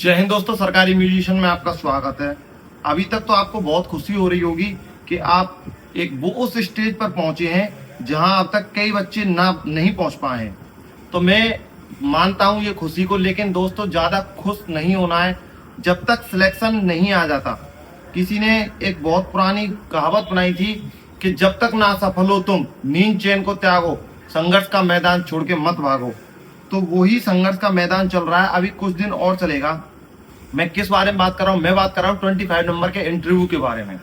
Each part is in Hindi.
जय हिंद दोस्तों, सरकारी म्यूजिशियन में आपका स्वागत है। अभी तक तो आपको बहुत खुशी हो रही होगी कि आप एक वो उस स्टेज पर पहुंचे हैं जहां अब तक कई बच्चे नहीं पहुंच पाए हैं। तो मैं मानता हूं ये खुशी को, लेकिन दोस्तों ज्यादा खुश नहीं होना है जब तक सिलेक्शन नहीं आ जाता। किसी ने एक बहुत पुरानी कहावत बनाई थी कि जब तक ना सफल हो तुम, नींद चैन को त्यागो, संघर्ष का मैदान छोड़ के मत भागो। तो वही संघर्ष का मैदान चल रहा है, अभी कुछ दिन और चलेगा। मैं किस बारे में बात कर रहा हूं? मैं बात कर रहा हूं 25 नंबर के इंटरव्यू के बारे में।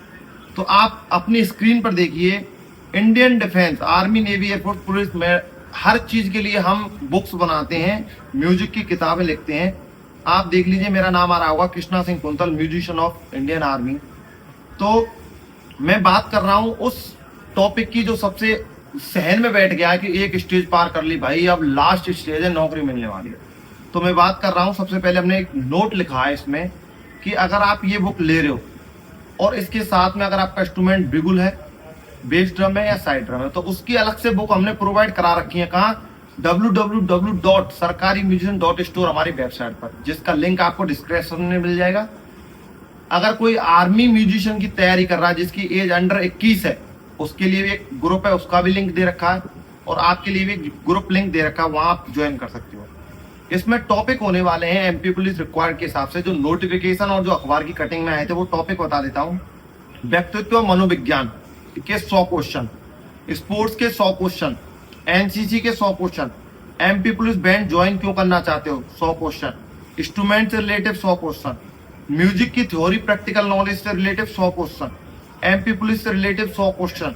तो आप अपनी स्क्रीन पर देखिए, Indian defence, army, navy, air force, police में हर चीज के लिए हम बुक्स बनाते हैं, म्यूजिक की किताबें लिखते हैं। आप देख लीजिए, मेरा नाम आ रहा होगा Krishna Singh quintal, musician of Indian army. तो मैं बात कर रहा हूं उस टॉपिक की जो सबसे सहन में बैठ गया है कि एक स्टेज पार कर ली भाई, अब लास्ट स्टेज है, नौकरी मिलने वाली है। तो मैं बात कर रहा हूं, सबसे पहले हमने एक नोट लिखा है इसमें कि अगर आप ये बुक ले रहे हो और इसके साथ में अगर आपका इंस्ट्रूमेंट बिगुल है, बेस ड्रम है या साइड ड्रम है, तो उसकी अलग से बुक हमने प्रोवाइड करा रखी है। कहाँ? www.sarkarimusician.store हमारी वेबसाइट पर, जिसका लिंक आपको डिस्क्रिप्शन में मिल जाएगा। अगर कोई आर्मी म्यूजिशियन की तैयारी कर रहा है जिसकी एज अंडर 21 है, उसके लिए भी एक ग्रुप है, उसका भी लिंक दे रखा है, और आपके लिए भी ग्रुप लिंक दे रखा है, वहां आप ज्वाइन कर सकते हो। इसमें टॉपिक होने वाले हैं एमपी पुलिस रिक्वायर्ड के हिसाब से, जो नोटिफिकेशन और जो अखबार की कटिंग में आए थे वो टॉपिक बता देता हूं। व्यक्तित्व मनोविज्ञान के 100 क्वेश्चन, स्पोर्ट्स के 100 क्वेश्चन, एनसीसी के 100 question, MP police band join क्यों करना चाहते हो 100 क्वेश्चन, इंस्ट्रूमेंट से रिलेटिव 100 क्वेश्चन, म्यूजिक की थ्योरी प्रैक्टिकल नॉलेज से रिलेटिव 100 क्वेश्चन, एमपी पुलिस से रिलेटिव 100 क्वेश्चन,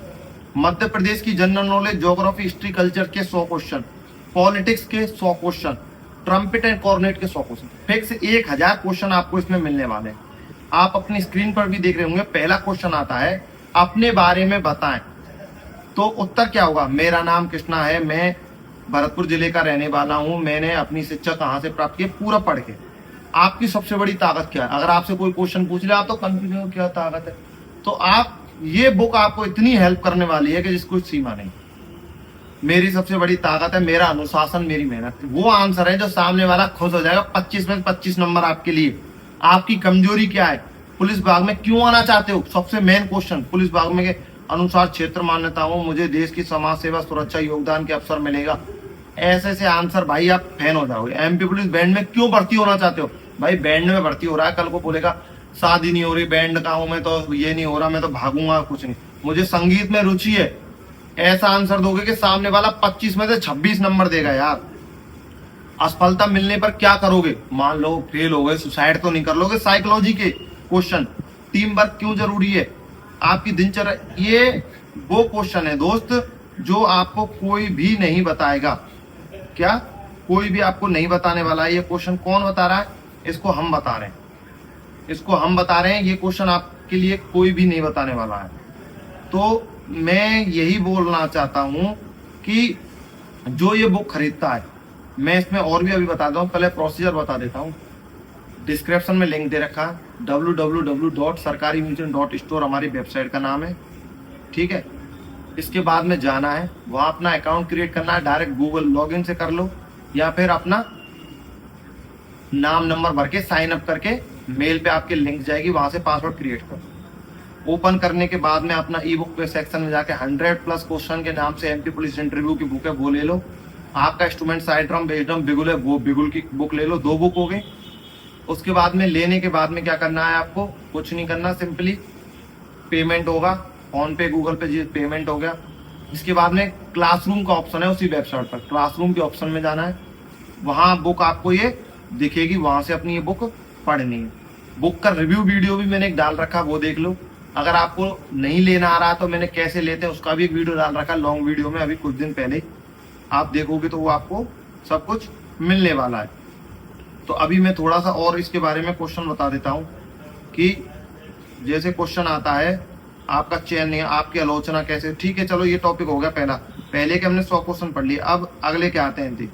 मध्य प्रदेश की general knowledge, geography, history, culture के 100 क्वेश्चन, पॉलिटिक्स के 100 क्वेश्चन, ट्रम्पेट एंड कॉर्नेट के 100 क्वेश्चन। फिक्स 1000 क्वेश्चन आपको इसमें मिलने वाले हैं। आप अपनी स्क्रीन पर भी देख रहे होंगे, पहला क्वेश्चन आता है, अपने बारे में बताएं। तो उत्तर क्या होगा? मेरा नाम कृष्णा है, मैं भरतपुर जिले का रहने वाला हूं, मैंने अपनी शिक्षा कहां से प्राप्त की, पूरा पढ़ के। आपकी सबसे बड़ी ताकत क्या है? अगर आपसे कोई क्वेश्चन पूछ ले, आप तो कंफ्यूज हो क्या ताकत है, तो आप ये बुक आपको इतनी हेल्प करने वाली है कि जिसको सीमा नहीं। मेरी सबसे बड़ी ताकत है मेरा अनुशासन, मेरी मेहनत। वो आंसर है जो सामने वाला खुश हो जाएगा। 25 में 25 नंबर आपके लिए। आपकी कमजोरी क्या है? पुलिस विभाग में क्यों आना चाहते हो? सबसे मेन क्वेश्चन, पुलिस विभाग में के अनुसार क्षेत्र मान्यताओं, मुझे देश की समाज सेवा, सुरक्षा, योगदान के अवसर मिलेगा। ऐसे ऐसे आंसर भाई आप फैन हो जाओगे। एमपी पुलिस बैंड में क्यों भर्ती होना चाहते हो? भाई बैंड में भर्ती हो रहा है, कल को बोलेगा शादी नहीं हो रही, बैंड का हूं मैं, तो ये नहीं हो रहा, मैं तो भागूंगा, कुछ नहीं, मुझे संगीत में रुचि है। ऐसा आंसर दोगे कि सामने वाला 25 में से 26 नंबर देगा यार। असफलता मिलने पर क्या करोगे? मान लो फेल हो गए, सुसाइड तो नहीं कर लोगे? साइकोलॉजी के क्वेश्चन, टीम वर्क क्यों जरूरी है, आपकी दिनचर्या, ये वो क्वेश्चन है दोस्त जो आपको कोई भी नहीं बताएगा। क्या? कोई भी आपको नहीं बताने वाला है। ये क्वेश्चन कौन बता रहा है? इसको हम बता रहे हैं, इसको हम बता रहे हैं। ये क्वेश्चन आपके लिए कोई भी नहीं बताने वाला है। तो मैं यही बोलना चाहता हूं कि जो ये बुक खरीदता है, मैं इसमें और भी अभी बता दूं, पहले प्रोसीजर बता देता हूं। डिस्क्रिप्शन में लिंक दे रखा है, www.sarkarimusician.store हमारी वेबसाइट का नाम है, ठीक है। इसके बाद में जाना है, वहां अपना अकाउंट क्रिएट करना है, डायरेक्ट गूगल लॉगिन से कर लो, या फिर अपना नाम नंबर भर के साइन अप करके मेल पे आपके लिंक जाएगी, वहां से पासवर्ड क्रिएट करो। ओपन करने के बाद में अपना ई बुक के सेक्शन में जाके 100+ क्वेश्चन के नाम से एमपी पुलिस इंटरव्यू की बुक है, वो ले लो। आपका instrument side drum, base drum, बिगुल है, वो बिगुल की बुक ले लो। 2 बुक हो गई। उसके बाद में लेने के बाद में क्या करना है आपको? कुछ नहीं करना, सिंपली पेमेंट होगा, फोन पे, गूगल पे, पेमेंट हो गया। इसके बाद में क्लासरूम का ऑप्शन है उसी वेबसाइट पर, क्लासरूम के ऑप्शन में जाना है, वहां बुक आपको ये दिखेगी, वहां से अपनी ये बुक पढ़नी है। बुक का रिव्यू वीडियो भी मैंने एक डाल रखा, वो देख लो। अगर आपको नहीं लेना आ रहा तो मैंने कैसे लेते हैं उसका भी एक वीडियो डाल रखा लॉन्ग वीडियो में, अभी कुछ दिन पहले। आप देखोगे तो वो आपको सब कुछ मिलने वाला है। तो अभी मैं थोड़ा सा और इसके बारे में क्वेश्चन बता देता हूं कि जैसे क्वेश्चन आता है आपका चयन नहीं, आपकी आलोचना कैसे, ठीक है। चलो ये टॉपिक हो गया पहले के हमने 100 क्वेश्चन पढ़ लिए। अब अगले क्या आते हैं?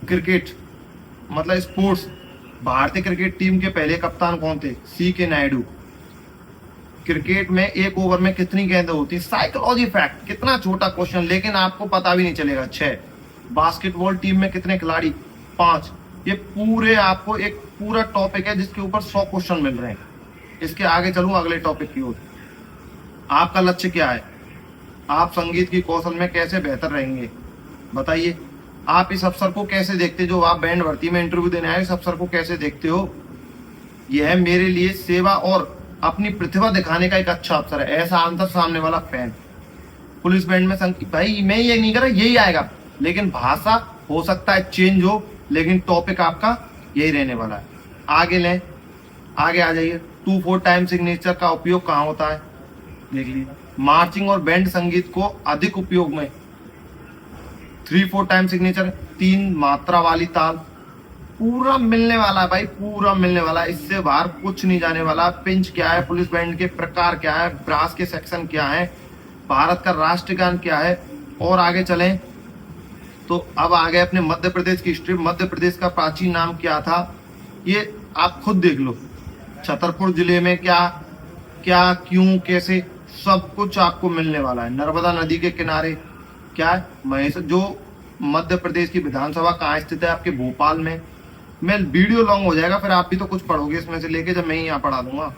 क्रिकेट मतलब स्पोर्ट्स। भारतीय क्रिकेट टीम के पहले कप्तान कौन थे? CK नायडू। क्रिकेट में एक ओवर में कितनी गेंदें होती? साइकोलॉजी फैक्ट, कितना छोटा क्वेश्चन, लेकिन आपको पता भी नहीं चलेगा। 6। बास्केटबॉल टीम में कितने खिलाड़ी? 5। ये पूरे आपको एक पूरा टॉपिक है जिसके ऊपर 100 क्वेश्चन मिल रहे हैं। इसके आगे चलूं अगले टॉपिक की ओर। आपका लक्ष्य क्या है? आप संगीत की कौशल में कैसे बेहतर रहेंगे बताइए। आप इस अवसर को कैसे देखते, जो आप बैंड भर्ती में इंटरव्यू देने आए, इस अवसर को कैसे देखते हो? यह मेरे लिए सेवा और अपनी प्रतिभा दिखाने का एक अच्छा अवसर है, ऐसा आंसर सामने वाला फैन। पुलिस बैंड में भाई मैं ये नहीं कर रहा, यही आएगा, लेकिन भाषा हो सकता है चेंज हो, लेकिन टॉपिक आपका यही रहने वाला है। आगे लें, आगे आ जाइए। 2/4 टाइम सिग्नेचर का उपयोग कहाँ होता है देख लीजिए। मार्चिंग और बैंड संगीत को अधिक उपयोग में 3/4 टाइम सिग्नेचर, 3 मात्रा वाली ताल, पूरा मिलने वाला है भाई, पूरा मिलने वाला है, इससे बाहर कुछ नहीं जाने वाला। पिंच क्या है, पुलिस बैंड के प्रकार क्या है, ब्रास के सेक्शन क्या है, भारत का राष्ट्रगान क्या है। और आगे चलें तो अब आ गए अपने मध्य प्रदेश की हिस्ट्री। मध्य प्रदेश का प्राचीन नाम क्या था ये आप खुद देख लो। छतरपुर जिले में क्या क्या क्यों कैसे सब कुछ आपको मिलने वाला है। नर्मदा नदी के किनारे क्या है, महेश, जो मध्य प्रदेश की विधानसभा कहाँ स्थित है, आपके भोपाल में। मैं वीडियो लॉन्ग हो जाएगा, फिर आप भी तो कुछ पढ़ोगे इसमें से लेके, जब मैं ही यहाँ पढ़ा दूंगा।